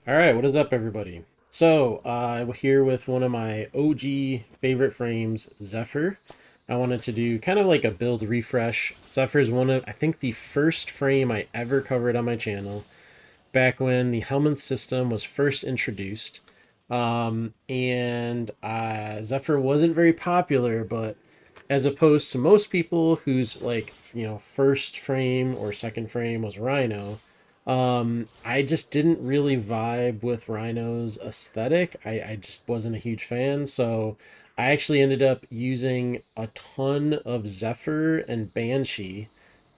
All right, what is up, everybody? So, I'm here with one of my OG favorite frames, Zephyr. I wanted to do kind of like a build refresh. Zephyr is one of, I think, the first frame I ever covered on my channel back when the Helminth system was first introduced. Zephyr wasn't very popular, but as opposed to most people whose first frame or second frame was Rhino, I just didn't really vibe with Rhino's aesthetic. I just wasn't a huge fan, so I actually ended up using a ton of Zephyr and Banshee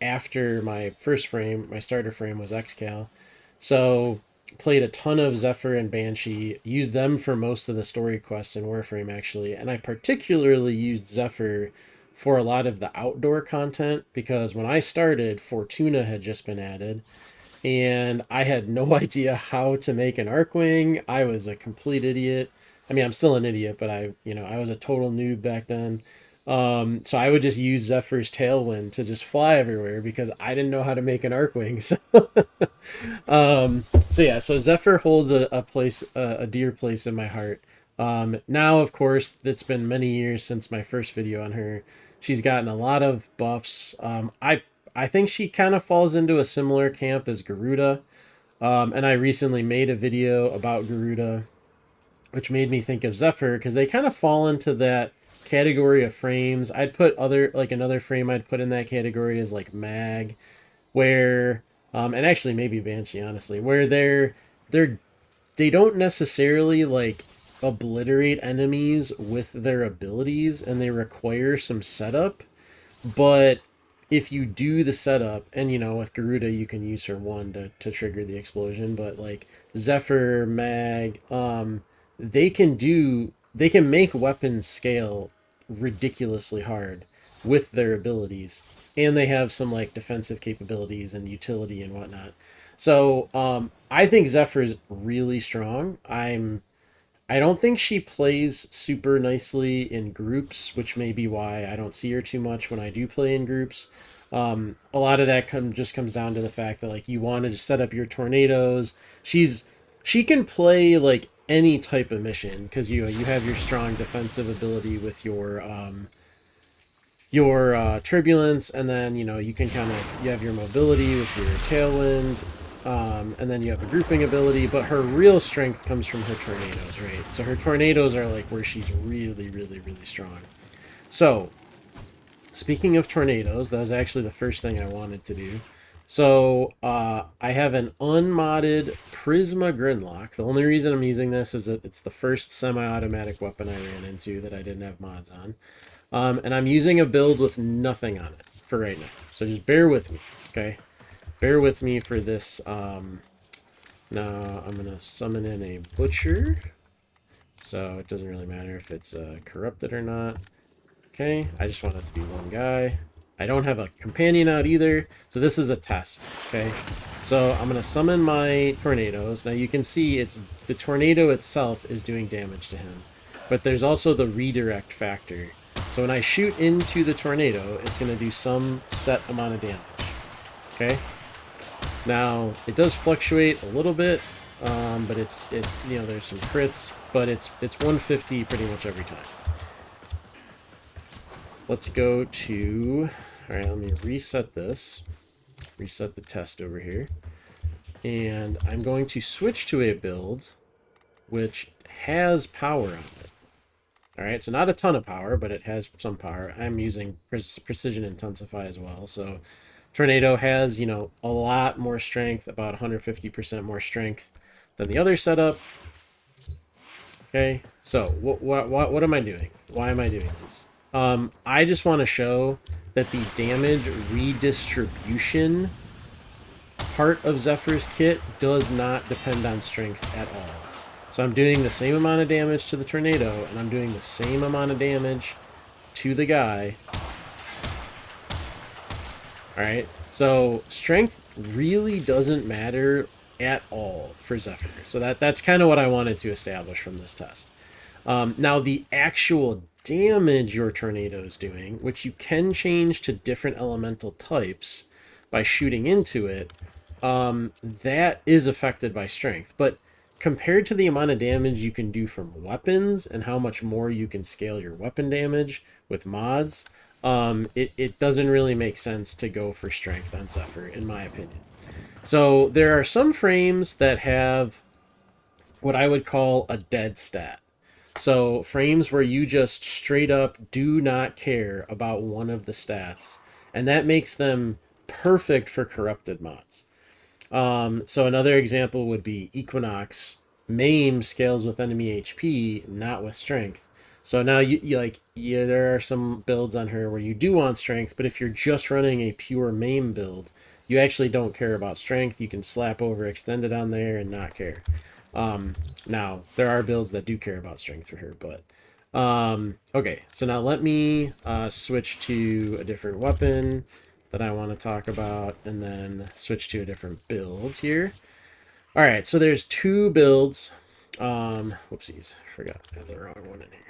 after my first frame. My starter frame was Xcal, so played a ton of Zephyr and Banshee, used them for most of the story quests in Warframe actually, and I particularly used Zephyr for a lot of the outdoor content because when I started, Fortuna had just been added, and I had no idea how to make an Arcwing. I was a complete idiot. I mean, I'm still an idiot, but I was a total noob back then. So I would just use Zephyr's Tailwind to just fly everywhere because I didn't know how to make an Arcwing. So Zephyr holds a place, a dear place in my heart. Now, of course, it's been many years since my first video on her. She's gotten a lot of buffs. I think she kind of falls into a similar camp as Garuda. And I recently made a video about Garuda, which made me think of Zephyr because they kind of fall into that category of frames. I'd put another frame I'd put in that category is like Mag, where and actually maybe Banshee, honestly, where they're they don't necessarily like obliterate enemies with their abilities and they require some setup, but if you do the setup, and with Garuda you can use her one to trigger the explosion, but like Zephyr, Mag, they can make weapons scale ridiculously hard with their abilities, and they have some like defensive capabilities and utility and whatnot. So I think Zephyr's really strong. I don't think she plays super nicely in groups, which may be why I don't see her too much when I do play in groups. A lot of that just comes down to the fact that like you want to just set up your tornadoes. She can play like any type of mission because you have your strong defensive ability with your turbulence, and then you can you have your mobility with your tailwind, and then you have a grouping ability. But her real strength comes from her tornadoes, right? So her tornadoes are like where she's really, really, really strong. So speaking of tornadoes, that was actually the first thing I wanted to do. So I have an unmodded Prisma Gridlock. The only reason I'm using this is that it's the first semi-automatic weapon I ran into that I didn't have mods on. And I'm using a build with nothing on it for right now. So just bear with me, okay? Bear with me for this. Now I'm going to summon in a Butcher. So it doesn't really matter if it's corrupted or not. Okay, I just want it to be one guy. I don't have a companion out either, so this is a test, okay? So I'm going to summon my tornadoes. Now you can see the tornado itself is doing damage to him, but there's also the redirect factor. So when I shoot into the tornado, it's going to do some set amount of damage, okay? Now it does fluctuate a little bit, but there's some crits, but it's 150 pretty much every time. Let's go to, all right, let me reset this, reset the test over here, and I'm going to switch to a build which has power on it. All right, so not a ton of power, but it has some power. I'm using Precision Intensify as well, so Tornado has, a lot more strength, about 150% more strength than the other setup. Okay, so what am I doing? Why am I doing this? I just want to show that the damage redistribution part of Zephyr's kit does not depend on strength at all. So I'm doing the same amount of damage to the tornado, and I'm doing the same amount of damage to the guy. Alright, so strength really doesn't matter at all for Zephyr. So that's kind of what I wanted to establish from this test. Now, the actual damage your tornado is doing, which you can change to different elemental types by shooting into it, that is affected by strength. But compared to the amount of damage you can do from weapons and how much more you can scale your weapon damage with mods, it doesn't really make sense to go for strength on Zephyr, in my opinion. So there are some frames that have what I would call a dead stat. So frames where you just straight up do not care about one of the stats, and that makes them perfect for corrupted mods. So another example would be Equinox. Maim scales with enemy HP, not with strength. So now you like, yeah, there are some builds on her where you do want strength, but if you're just running a pure Maim build, you actually don't care about strength. You can slap over extended on there and not care. Now there are builds that do care about strength for her, but okay. So now let me switch to a different weapon that I want to talk about, and then switch to a different build here. All right, so there's two builds. Whoopsies, forgot I had the wrong one in here.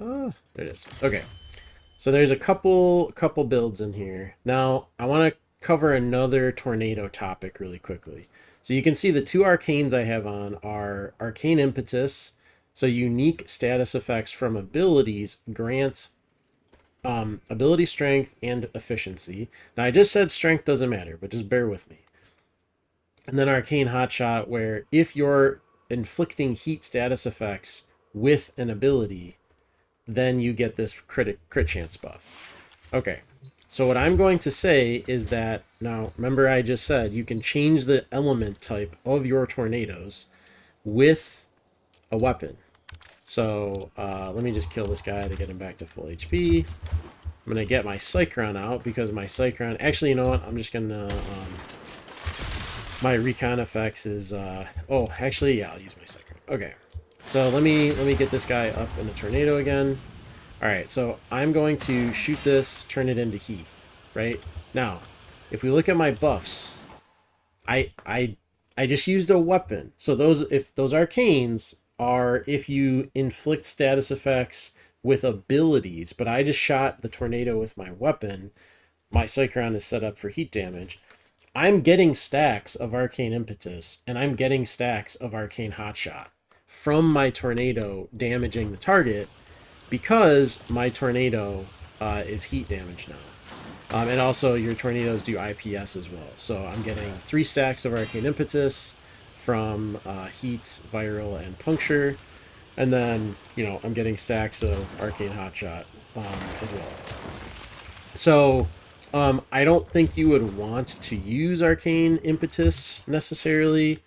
Oh, there it is. Okay, so there's a couple builds in here. Now I want to cover another tornado topic really quickly. So you can see the two arcanes I have on are Arcane Impetus. So unique status effects from abilities grants ability strength and efficiency. Now I just said strength doesn't matter, but just bear with me. And then Arcane Hotshot, where if you're inflicting heat status effects with an ability, then you get this crit chance buff. Okay, so what I'm going to say is that, now remember I just said you can change the element type of your tornadoes with a weapon. So let me just kill this guy to get him back to full HP. I'm going to get my Cycron out because my Cycron... Actually, you know what? I'm just going to... my recon effects is... oh, actually, yeah, I'll use my Cycron. Okay. So let me get this guy up in the tornado again. Alright, so I'm going to shoot this, turn it into heat. Right? Now, if we look at my buffs, I just used a weapon. So those arcanes are if you inflict status effects with abilities, but I just shot the tornado with my weapon. My Cycron is set up for heat damage. I'm getting stacks of Arcane Impetus, and I'm getting stacks of Arcane Hotshot from my tornado damaging the target because my tornado is heat damage now. And also your tornadoes do IPS as well. So I'm getting 3 stacks of Arcane Impetus from heat, viral, and puncture. And then, you know, I'm getting stacks of Arcane Hotshot as well. So, I don't think you would want to use Arcane Impetus necessarily.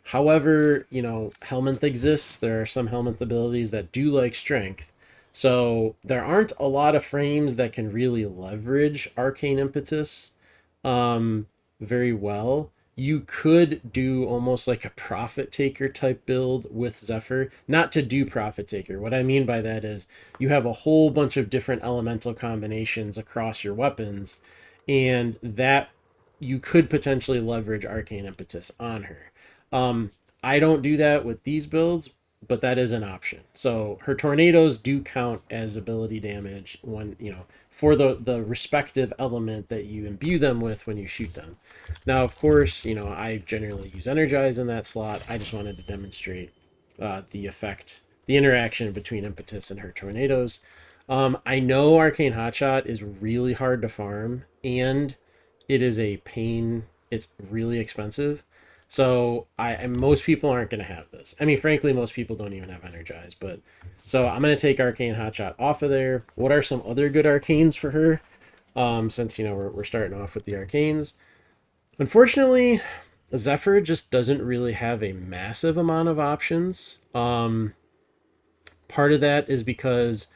However, you know, Helminth exists. There are some Helminth abilities that do like strength. So, there aren't a lot of frames that can really leverage Arcane Impetus very well. You could do almost like a Profit Taker type build with Zephyr. Not to do Profit Taker. What I mean by that is you have a whole bunch of different elemental combinations across your weapons, and that you could potentially leverage Arcane Impetus on her. I don't do that with these builds, but that is an option. So her tornadoes do count as ability damage when, you know, for the respective element that you imbue them with when you shoot them. Now, of course, you know, I generally use Energize in that slot. I just wanted to demonstrate the effect, the interaction between Impetus and her tornadoes. I know Arcane Hotshot is really hard to farm, and it is a pain. It's really expensive. So most people aren't going to have this. I mean, frankly, most people don't even have Energize. But so I'm going to take Arcane Hotshot off of there. What are some other good arcanes for her? Since, you know, we're starting off with the arcanes. Unfortunately, Zephyr just doesn't really have a massive amount of options. Part of that is because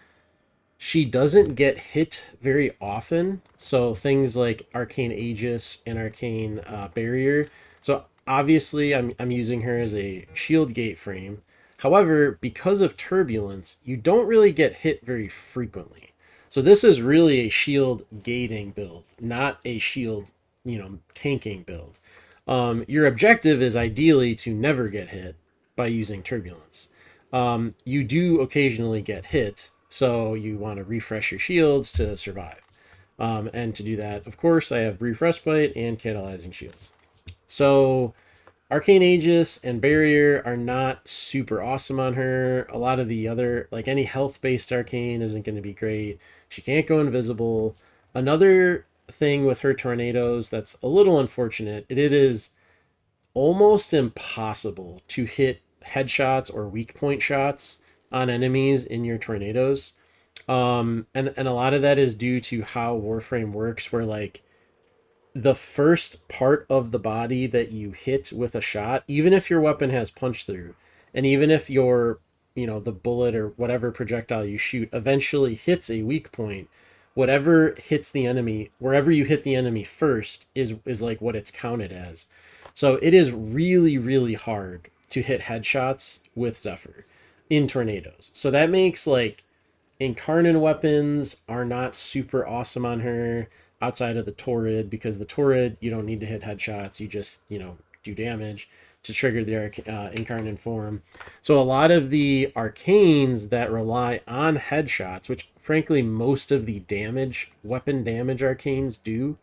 she doesn't get hit very often. So things like Arcane Aegis and Arcane Barrier. So obviously I'm using her as a shield gate frame. However, because of turbulence, you don't really get hit very frequently. So this is really a shield gating build, not a shield, you know, tanking build. Your objective is ideally to never get hit by using turbulence. You do occasionally get hit, so you want to refresh your shields to survive. And to do that, of course, I have Brief Respite and Catalyzing Shields. So Arcane Aegis and Barrier are not super awesome on her. A lot of the other, like any health based arcane, isn't going to be great. She can't go invisible. Another thing with her tornadoes that's a little unfortunate, it is almost impossible to hit headshots or weak point shots on enemies in your tornadoes. And a lot of that is due to how Warframe works, where like the first part of the body that you hit with a shot, even if your weapon has punch through, and even if your, the bullet or whatever projectile you shoot eventually hits a weak point, whatever hits the enemy, wherever you hit the enemy first is like what it's counted as. So it is really, really hard to hit headshots with Zephyr in tornadoes. So that makes like Incarnate weapons are not super awesome on her outside of the Torrid, because the Torrid, you don't need to hit headshots. You just, do damage to trigger the Incarnate form. So a lot of the arcanes that rely on headshots, which frankly most of the weapon damage arcanes do,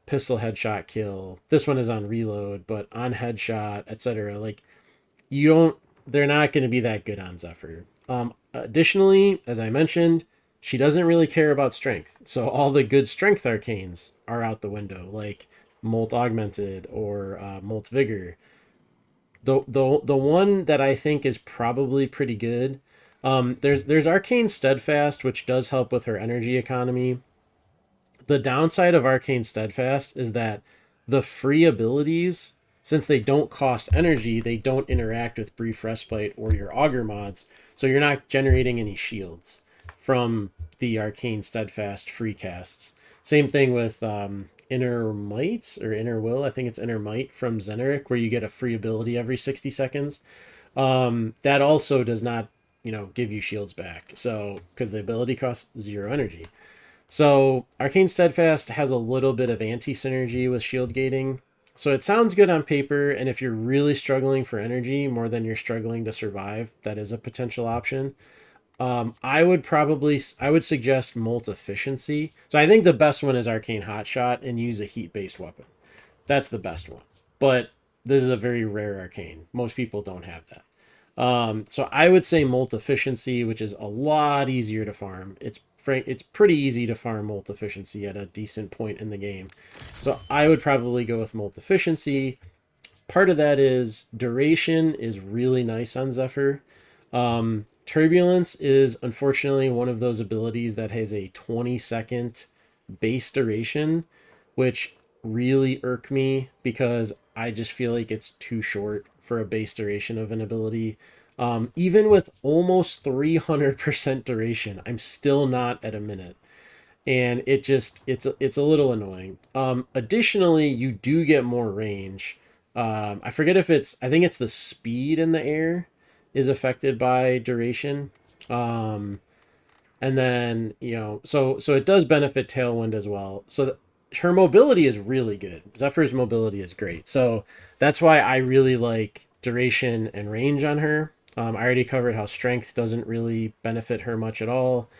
pistol headshot kill. This one is on reload, but on headshot, etc. Like you don't, they're not going to be that good on Zephyr. Additionally, as I mentioned, she doesn't really care about strength. So all the good strength arcanes are out the window, like Molt Augmented or Molt Vigor. The one that I think is probably pretty good. There's Arcane Steadfast, which does help with her energy economy. The downside of Arcane Steadfast is that the free abilities, since they don't cost energy, they don't interact with Brief Respite or your Augur mods, so you're not generating any shields from the Arcane Steadfast free casts. Same thing with Inner Might or Inner Will. I think it's Inner Might from Zeneric, where you get a free ability every 60 seconds. That also does not, give you shields back. So, because the ability costs 0 energy. So Arcane Steadfast has a little bit of anti-synergy with shield gating. So it sounds good on paper, and if you're really struggling for energy more than you're struggling to survive, that is a potential option. I would suggest Molt Efficiency. So I think the best one is Arcane Hotshot and use a heat-based weapon. That's the best one. But this is a very rare arcane. Most people don't have that. So I would say Molt Efficiency, which is a lot easier to farm. It's pretty easy to farm Molt Efficiency at a decent point in the game. So I would probably go with Molt Efficiency. Part of that is duration is really nice on Zephyr. Turbulence is unfortunately one of those abilities that has a 20-second base duration, which really irk me because I just feel like it's too short for a base duration of an ability. Even with almost 300% duration, I'm still not at a minute. And it's a little annoying. Additionally, you do get more range. I forget if I think it's the speed in the air is affected by duration. And then, so it does benefit Tailwind as well. So her mobility is really good. Zephyr's mobility is great. So that's why I really like duration and range on her. I already covered how strength doesn't really benefit her much at all.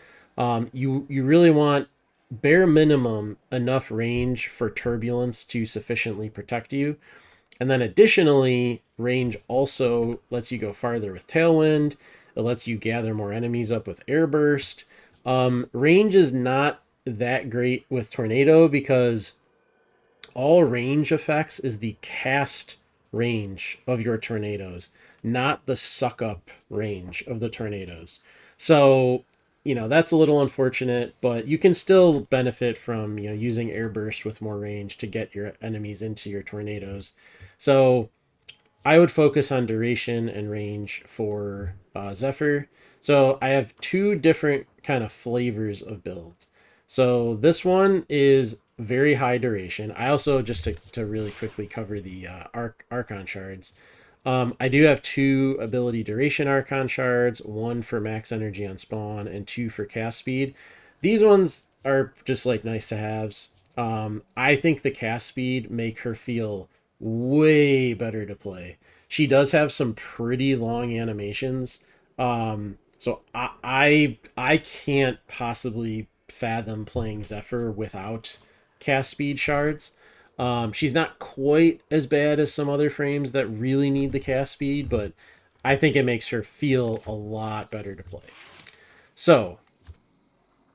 You really want bare minimum enough range for turbulence to sufficiently protect you. And then additionally, range also lets you go farther with Tailwind. It lets you gather more enemies up with Airburst. Range is not that great with Tornado because all range effects is the cast range of your tornadoes, not the suck up range of the tornadoes. So, that's a little unfortunate, but you can still benefit from, using Airburst with more range to get your enemies into your tornadoes. So I would focus on duration and range for Zephyr. So I have two different kind of flavors of builds. So this one is very high duration. I also, just to really quickly cover the Archon shards, I do have 2 ability duration Archon shards, 1 for max energy on spawn and 2 for cast speed. These ones are just like nice to haves. I think the cast speed make her feel way better to play. She does have some pretty long animations. So I can't possibly fathom playing Zephyr without cast speed shards. She's not quite as bad as some other frames that really need the cast speed, but I think it makes her feel a lot better to play. So,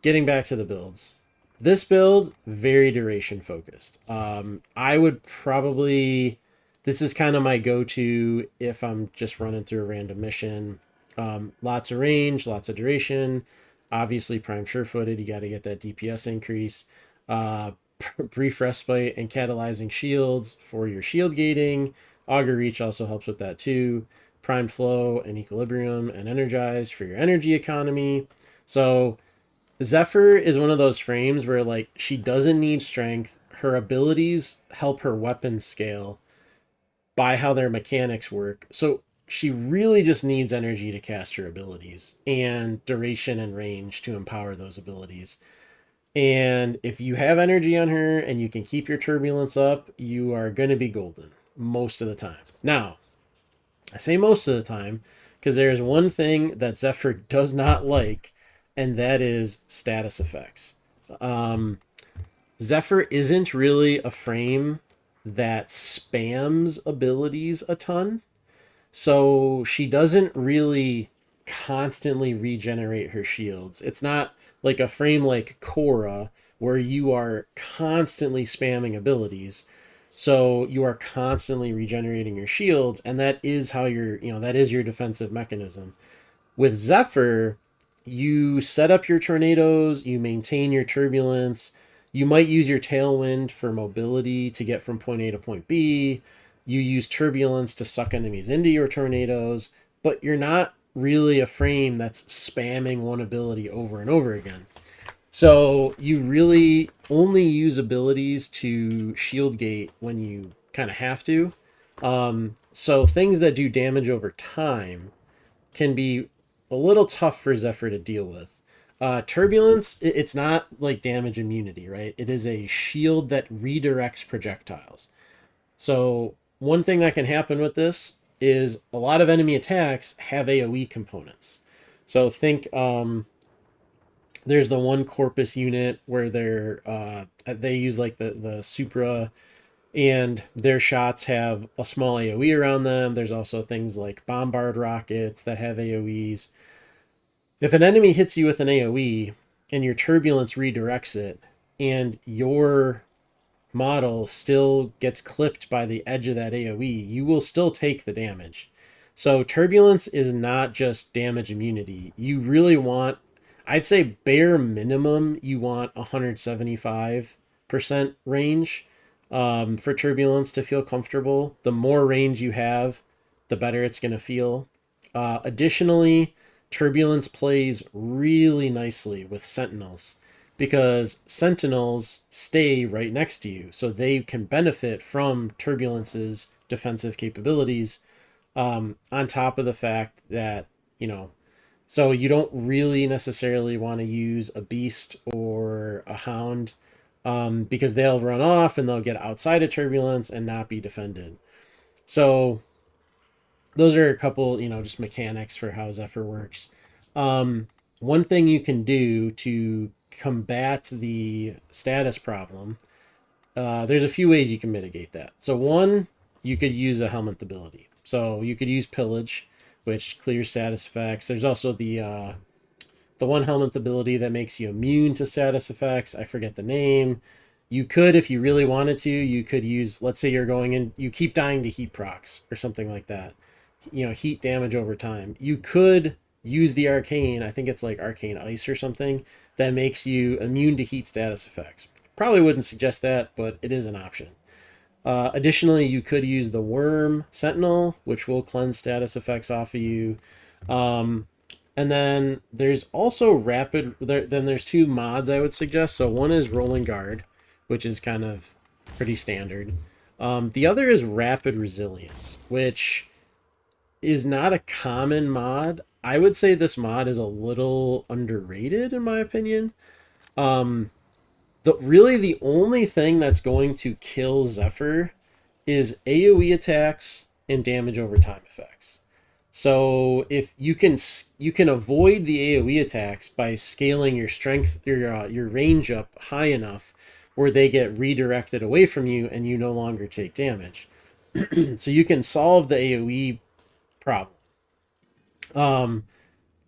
getting back to the builds. This build, very duration focused. I would probably, this is kind of my go-to if I'm just running through a random mission. Lots of range, lots of duration. Obviously, prime sure-footed, you got to get that DPS increase. Uh, Brief respite and catalyzing shields for your shield gating. Augur reach also helps with that too. Prime flow and equilibrium and energize for your energy economy. So Zephyr is one of those frames where like she doesn't need strength. Her abilities help her weapons scale by how their mechanics work. So she really just needs energy to cast her abilities and duration and range to empower those abilities. And if you have energy on her and you can keep your turbulence up, you are going to be golden most of the time. Now, I say most of the time because there's one thing that Zephyr does not like, and that is status effects. Um, Zephyr isn't really a frame that spams abilities a ton. So she doesn't really constantly regenerate her shields. It's not like a frame like Korra where you are constantly spamming abilities. So you are constantly regenerating your shields, and that is how that is your defensive mechanism. With Zephyr, you set up your tornadoes, you maintain your turbulence, you might use your tailwind for mobility to get from point A to point B. You use turbulence to suck enemies into your tornadoes, but you're not really a frame that's spamming one ability over and over again. So you really only use abilities to shield gate when you kind of have to. So things that do damage over time can be a little tough for Zephyr to deal with. Turbulence, it's not like damage immunity, right? It is a shield that redirects projectiles. So one thing that can happen with this is a lot of enemy attacks have AoE components. So think there's the one Corpus unit where they use like the Supra, and their shots have a small AoE around them. There's also things like bombard rockets that have AoEs. If an enemy hits you with an AoE and your turbulence redirects it, and your model still gets clipped by the edge of that AoE, you will still take the damage. So turbulence is not just damage immunity. You really want, I'd say bare minimum, you want 175% range for turbulence to feel comfortable. The more range you have, the better it's going to feel. Additionally, turbulence plays really nicely with sentinels because sentinels stay right next to you, so they can benefit from turbulence's defensive capabilities. On top of the fact that, so you don't really necessarily want to use a beast or a hound because they'll run off and they'll get outside of turbulence and not be defended. So those are a couple, just mechanics for how Zephyr works. One thing you can do to combat the status problem, there's a few ways you can mitigate that. So one, you could use a helmet ability. So you could use pillage, which clears status effects. There's also the one helmet ability that makes you immune to status effects. I forget the name. You could, if you really wanted to, you could use, let's say you're going in, you keep dying to heat procs or something like that. Heat damage over time. You could use the arcane, I think it's like arcane ice or something, that makes you immune to heat status effects. Probably wouldn't suggest that, but it is an option. Additionally, you could use the worm sentinel, which will cleanse status effects off of you. And then there's also then there's two mods I would suggest. So one is rolling guard, which is kind of pretty standard. The other is rapid resilience, which is not a common mod. I would say this mod is a little underrated in my opinion. Really the only thing that's going to kill Zephyr is AoE attacks and damage over time effects. So if you can avoid the AoE attacks by scaling your strength, your range up high enough where they get redirected away from you and you no longer take damage. So you can solve the AoE problem.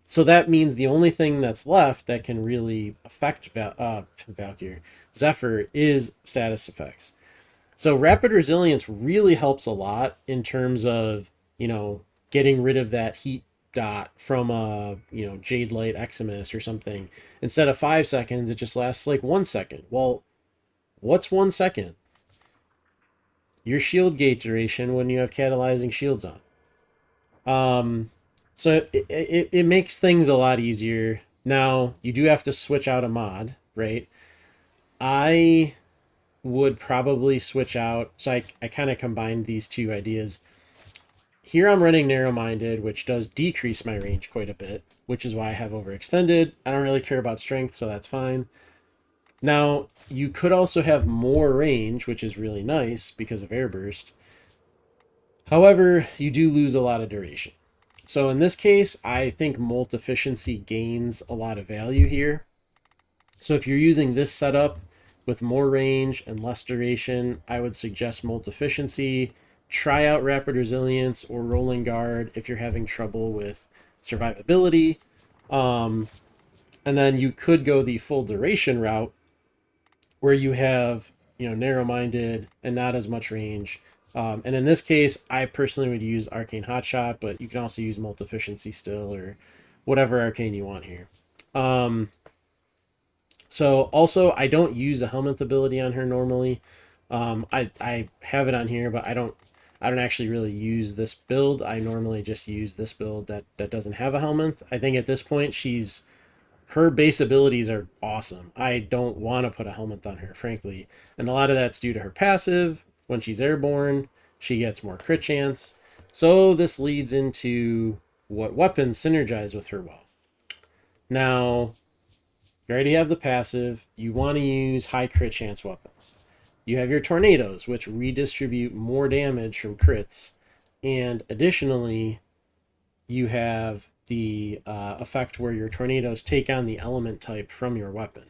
So that means the only thing that's left that can really affect Valkyrie Zephyr is status effects. So rapid resilience really helps a lot in terms of, getting rid of that heat dot from a, Jade Light Eximus or something. Instead of 5 seconds, it just lasts like 1 second. Well, what's 1 second? Your shield gate duration when you have catalyzing shields on. So it makes things a lot easier. Now, you do have to switch out a mod, right? I would probably switch out. So I kind of combined these two ideas. Here I'm running narrow minded, which does decrease my range quite a bit, which is why I have overextended. I don't really care about strength, so that's fine. Now, you could also have more range, which is really nice because of air burst. However, you do lose a lot of duration. So in this case, I think molt efficiency gains a lot of value here. So if you're using this setup with more range and less duration, I would suggest molt efficiency. Try out rapid resilience or rolling guard if you're having trouble with survivability. And then you could go the full duration route where you have, narrow-minded and not as much range. And in this case, I personally would use Arcane Hotshot, but you can also use Molt Efficiency still or whatever Arcane you want here. So also, I don't use a Helminth ability on her normally. I have it on here, but I don't actually really use this build. I normally just use this build that doesn't have a Helminth. I think at this point, her base abilities are awesome. I don't want to put a Helminth on her, frankly. And a lot of that's due to her passive. When she's airborne, she gets more crit chance. So this leads into what weapons synergize with her well. Now, you already have the passive. You want to use high crit chance weapons. You have your tornadoes, which redistribute more damage from crits. And additionally, you have the effect where your tornadoes take on the element type from your weapon.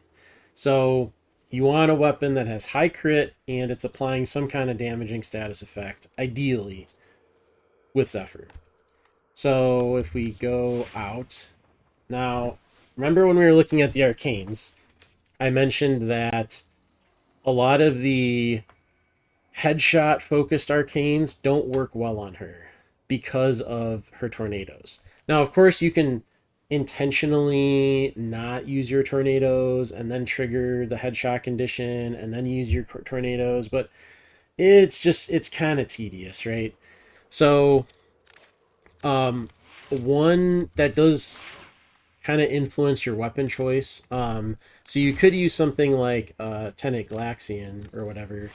So you want a weapon that has high crit and it's applying some kind of damaging status effect, ideally with Zephyr. So if we go out, now remember when we were looking at the arcanes, I mentioned that a lot of the headshot focused arcanes don't work well on her because of her tornadoes. Now, of course, you can intentionally not use your tornadoes and then trigger the headshot condition and then use your tornadoes, but it's kind of tedious, right? So one that does kind of influence your weapon choice. So you could use something like Tenet Galaxian or whatever,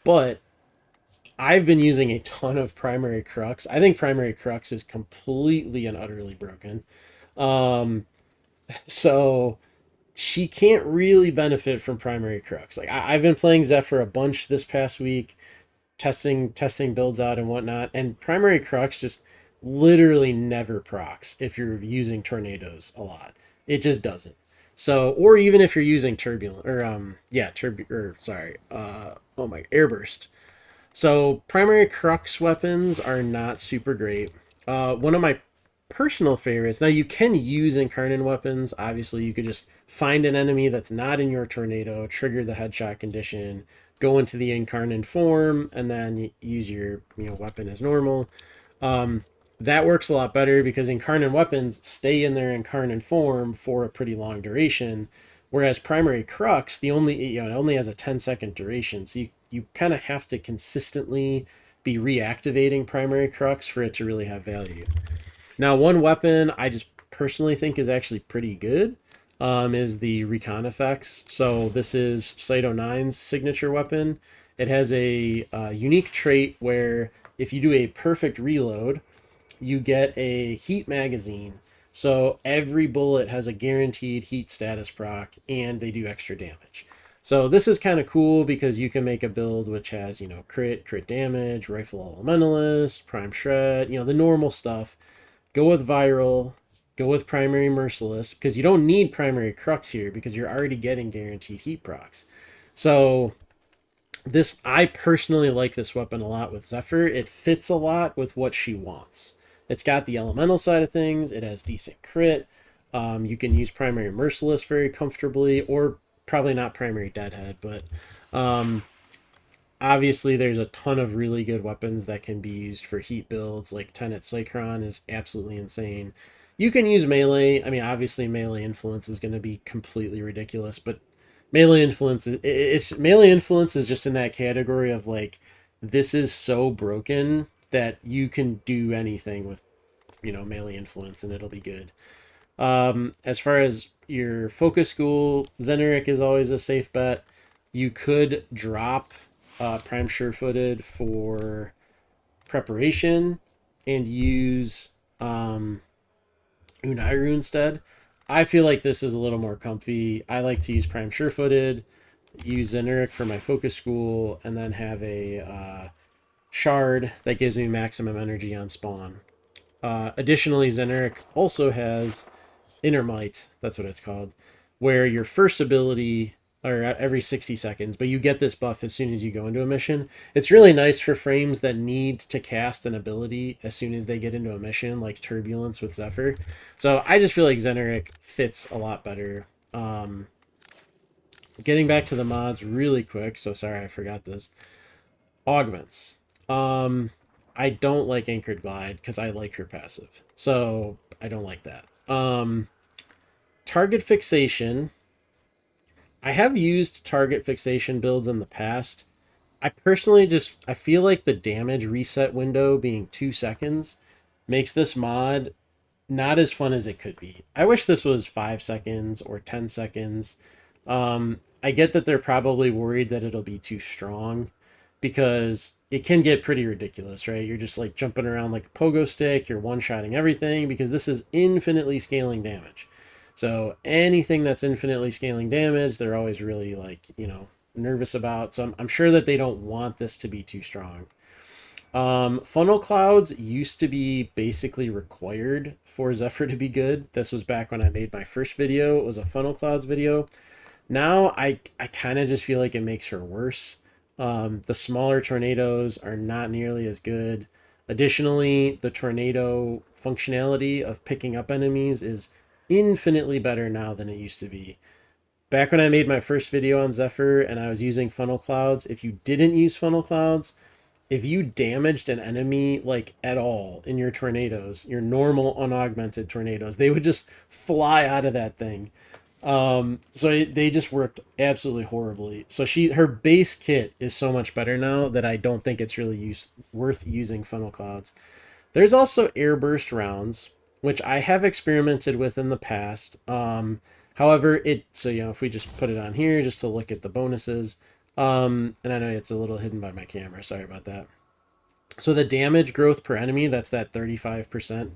but I've been using a ton of Primary Crux. I think Primary Crux is completely and utterly broken. So she can't really benefit from Primary Crux. Like I've been playing Zephyr a bunch this past week, testing builds out and whatnot, and Primary Crux just literally never procs if you're using tornadoes a lot. It just doesn't. So, or even if you're using turbulent or airburst. So primary crux weapons are not super great. One of my personal favorites. Now you can use incarnate weapons. Obviously, you could just find an enemy that's not in your tornado, trigger the headshot condition, go into the incarnate form, and then use your weapon as normal. That works a lot better because incarnate weapons stay in their incarnate form for a pretty long duration, whereas primary crux it only has a 10-second duration, so you kind of have to consistently be reactivating primary crux for it to really have value. Now, one weapon I just personally think is actually pretty good is the Recon Effects. So this is Cyto 9's signature weapon. It has a unique trait where if you do a perfect reload, you get a heat magazine. So every bullet has a guaranteed heat status proc, and they do extra damage. So this is kind of cool because you can make a build which has, crit damage, rifle elementalist, prime shred, the normal stuff. Go with viral, go with primary merciless, because you don't need primary crux here because you're already getting guaranteed heat procs. So this, I personally like this weapon a lot with Zephyr. It fits a lot with what she wants. It's got the elemental side of things. It has decent crit. You can use primary merciless very comfortably, or probably not primary deadhead, but um, obviously there's a ton of really good weapons that can be used for heat builds. Like Tenet Cycron is absolutely insane. You can use melee. I mean, obviously melee influence is going to be completely ridiculous, but melee influence is, it's melee influence is just in that category of like, this is so broken that you can do anything with, you know, melee influence and it'll be good. As far as your focus school, Zeneric is always a safe bet. You could drop Prime Sure-footed for preparation and use Unairu instead. I feel like this is a little more comfy. I like to use Prime Sure-footed, use Zeneric for my focus school, and then have a shard that gives me maximum energy on spawn. Additionally, Zeneric also has Inner Might, that's what it's called, where your first ability, or every 60 seconds, but you get this buff as soon as you go into a mission. It's really nice for frames that need to cast an ability as soon as they get into a mission, like Turbulence with Zephyr. So I just feel like Zeneric fits a lot better. Getting back to the mods really quick, so sorry I forgot this. Augments. I don't like Anchored Glide because I like her passive. So I don't like that. Target fixation. I have used target fixation builds in the past. I personally just, I feel like the damage reset window being 2 seconds makes this mod not as fun as it could be. I wish this was 5 seconds or 10 seconds. I get that they're probably worried that it'll be too strong because it can get pretty ridiculous, right? You're just like jumping around like a pogo stick, you're one-shotting everything because this is infinitely scaling damage. So anything that's infinitely scaling damage, they're always really like, you know, nervous about. So I'm sure that they don't want this to be too strong. Funnel clouds used to be basically required for Zephyr to be good. This was back when I made my first video. It was a funnel clouds video. Now I kind of just feel like it makes her worse. The smaller tornadoes are not nearly as good. Additionally, the tornado functionality of picking up enemies is infinitely better now than it used to be. Back when I made my first video on Zephyr and I was using funnel clouds, if you didn't use funnel clouds, if you damaged an enemy like at all in your tornadoes, your normal unaugmented tornadoes, they would just fly out of that thing. They just worked absolutely horribly. So her base kit is so much better now that I don't think it's really worth using funnel clouds. There's also airburst rounds, which I have experimented with in the past. However, so you know, if we just put it on here just to look at the bonuses, and I know it's a little hidden by my camera, sorry about that. So the damage growth per enemy, that's that 35%.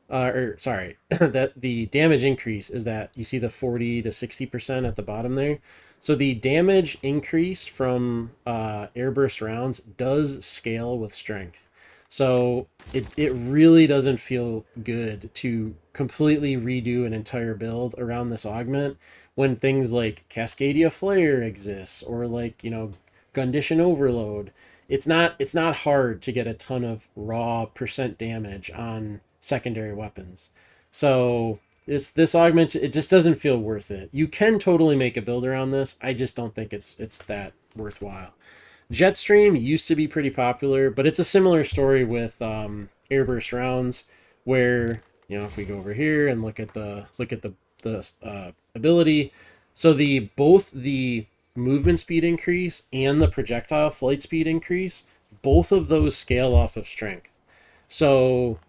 Or sorry, that the damage increase is that you see the 40 to 60% at the bottom there. So the damage increase from airburst rounds does scale with strength. So it really doesn't feel good to completely redo an entire build around this augment when things like Cascadia Flare exists or like, you know, Gundition Overload. It's not hard to get a ton of raw percent damage on secondary weapons. So this augment, it just doesn't feel worth it. You can totally make a build around this. I just don't think it's that worthwhile. Jetstream used to be pretty popular, but it's a similar story with airburst rounds, where, you know, if we go over here and look at the ability, so both the movement speed increase and the projectile flight speed increase, both of those scale off of strength. So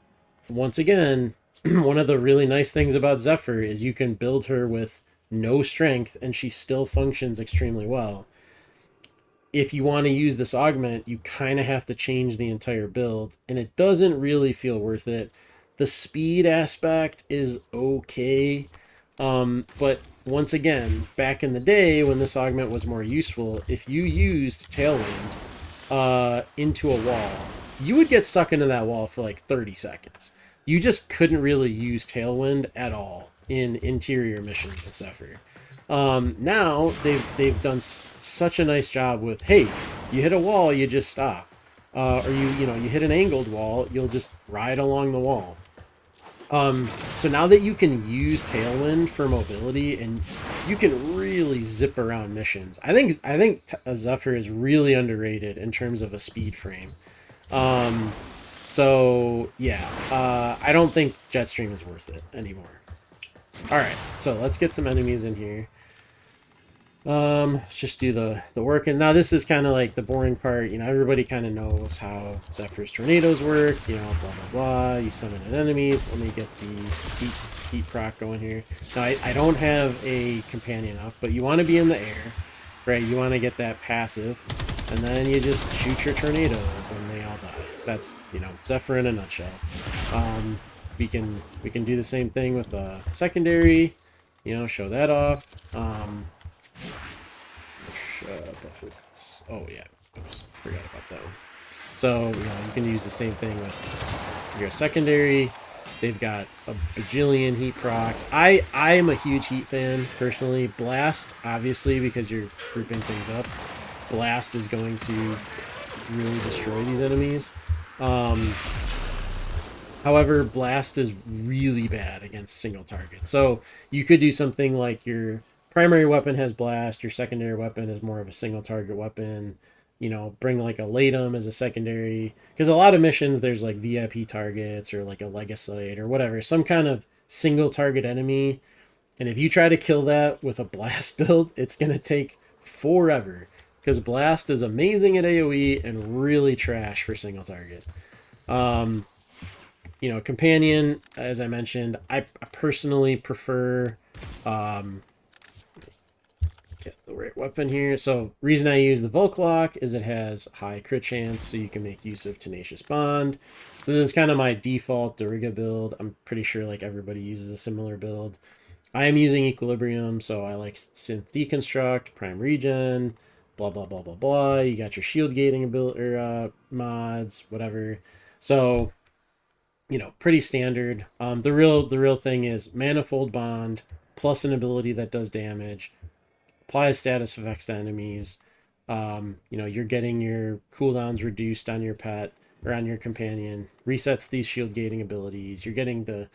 once again, one of the really nice things about Zephyr is you can build her with no strength and she still functions extremely well. If you want to use this augment, you kind of have to change the entire build, and it doesn't really feel worth it. The speed aspect is okay, but once again, back in the day when this augment was more useful, if you used Tailwind into a wall, you would get stuck into that wall for like 30 seconds. You just couldn't really use Tailwind at all in interior missions with Zephyr. Now they've done such a nice job with, hey, you hit a wall, you just stop, or you hit an angled wall, you'll just ride along the wall. So now that you can use Tailwind for mobility and you can really zip around missions, I think Zephyr is really underrated in terms of a speed frame. Um, so yeah, I don't think Jetstream is worth it anymore. All right, so let's get some enemies in here. Let's just do the work. And now this is kind of like the boring part. Everybody kind of knows how Zephyr's tornadoes work. Blah blah blah. You summon an enemies. Let me get the heat proc going here. Now I don't have a companion up, but you want to be in the air, right? You want to get that passive, and then you just shoot your tornadoes, and they all die. That's Zephyr in a nutshell. We can do the same thing with a secondary. Show that off. Buff is this? Oh yeah, oops, forgot about that one. So you can use the same thing with your secondary. They've got a bajillion heat procs. I am a huge heat fan personally. Blast, obviously, because you're grouping things up. Blast is going to really destroy these enemies. However, Blast is really bad against single targets. So you could do something like your primary weapon has Blast, your secondary weapon is more of a single target weapon. Bring like a Latum as a secondary. Because a lot of missions, there's like VIP targets or like a Legasite or whatever. Some kind of single target enemy. And if you try to kill that with a Blast build, it's going to take forever. Because Blast is amazing at AoE and really trash for single target. Companion, as I mentioned, I personally prefer get the right weapon here. So reason I use the Volklock is it has high crit chance, so you can make use of Tenacious Bond. So this is kind of my default Doriga build. I'm pretty sure like everybody uses a similar build. I am using Equilibrium, so I like Synth Deconstruct, Prime Regen, blah blah blah blah blah. You got your shield gating ability or mods, whatever. So pretty standard. The real thing is Manifold Bond plus an ability that does damage, applies status effects to enemies. You're getting your cooldowns reduced on your pet or on your companion, resets these shield gating abilities. You're getting the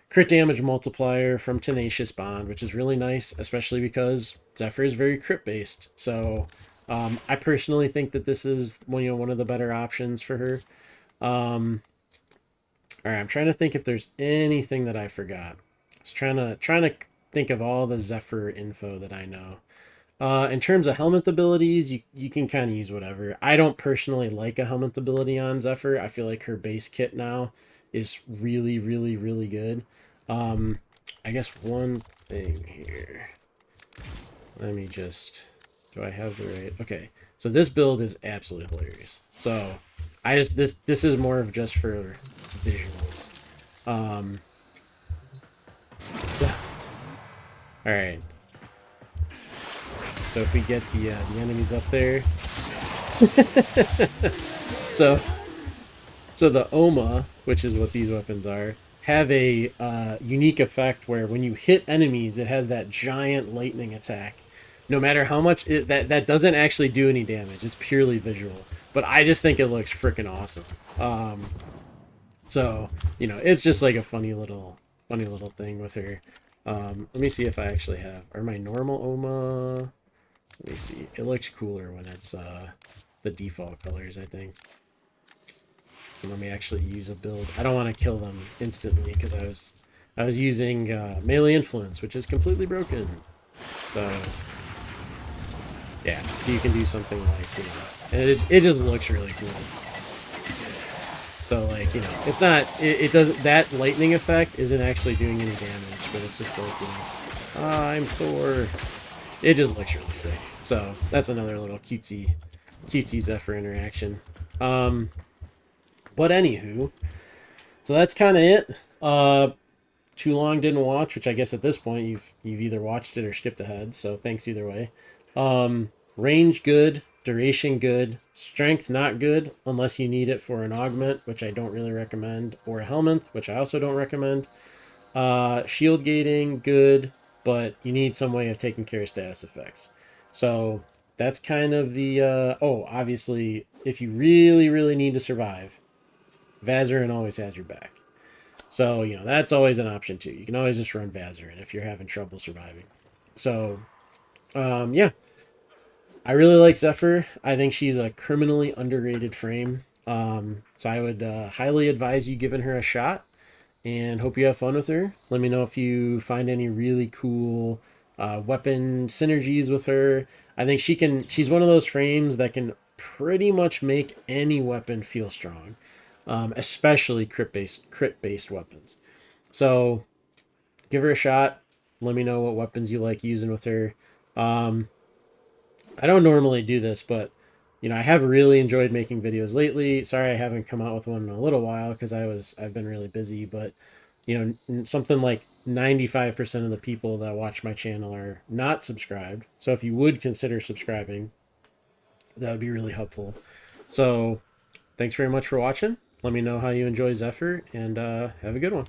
crit damage multiplier from Tenacious Bond, which is really nice, especially because Zephyr is very crit based. So I personally think that this is one of the better options for her. All right, I'm trying to think if there's anything that I forgot. I was trying to think of all the Zephyr info that I know. In terms of helmet abilities, you can kind of use whatever. I don't personally like a helmet ability on Zephyr. I feel like her base kit now is really, really, really good. I guess one thing here. Let me just... Do I have the right... Okay, so this build is absolutely hilarious. So, this is more of just for visuals. So... Alright. So if we get the enemies up there... So the Oma, which is what these weapons are, have a unique effect where when you hit enemies, it has that giant lightning attack. No matter how much that doesn't actually do any damage. It's purely visual. But I just think it looks freaking awesome. So it's just like a funny little thing with her. Let me see if I actually have. Are my normal Oma? Let me see. It looks cooler when it's the default colors, I think. Let me actually use a build. I don't want to kill them instantly because I was using melee influence, which is completely broken. So yeah, so you can do something like and it just looks really cool. So like it's not it doesn't that lightning effect isn't actually doing any damage, but it's just like I'm Thor. It just looks really sick. So that's another little cutesy Zephyr interaction. But anywho, so that's kind of it. Too long didn't watch, which I guess at this point you've either watched it or skipped ahead. So thanks either way. Range good, duration good, strength not good unless you need it for an augment, which I don't really recommend, or a helmet, which I also don't recommend. Shield gating good, but you need some way of taking care of status effects. So that's kind of the oh, obviously, if you really, really need to survive, Vazarin always has your back. So, you know, that's always an option too. You can always just run Vazarin if you're having trouble surviving. So, yeah, I really like Zephyr. I think she's a criminally underrated frame. So I would highly advise you giving her a shot and hope you have fun with her. Let me know if you find any really cool weapon synergies with her. I think she's one of those frames that can pretty much make any weapon feel strong, especially crit based weapons. So give her a shot. Let me know what weapons you like using with her. Um, I don't normally do this, but you know, I have really enjoyed making videos lately. Sorry I haven't come out with one in a little while because I've been really busy, but you know, something like 95% of the people that watch my channel are not subscribed. So if you would consider subscribing, that would be really helpful. So, thanks very much for watching. Let me know how you enjoy Zephyr and have a good one.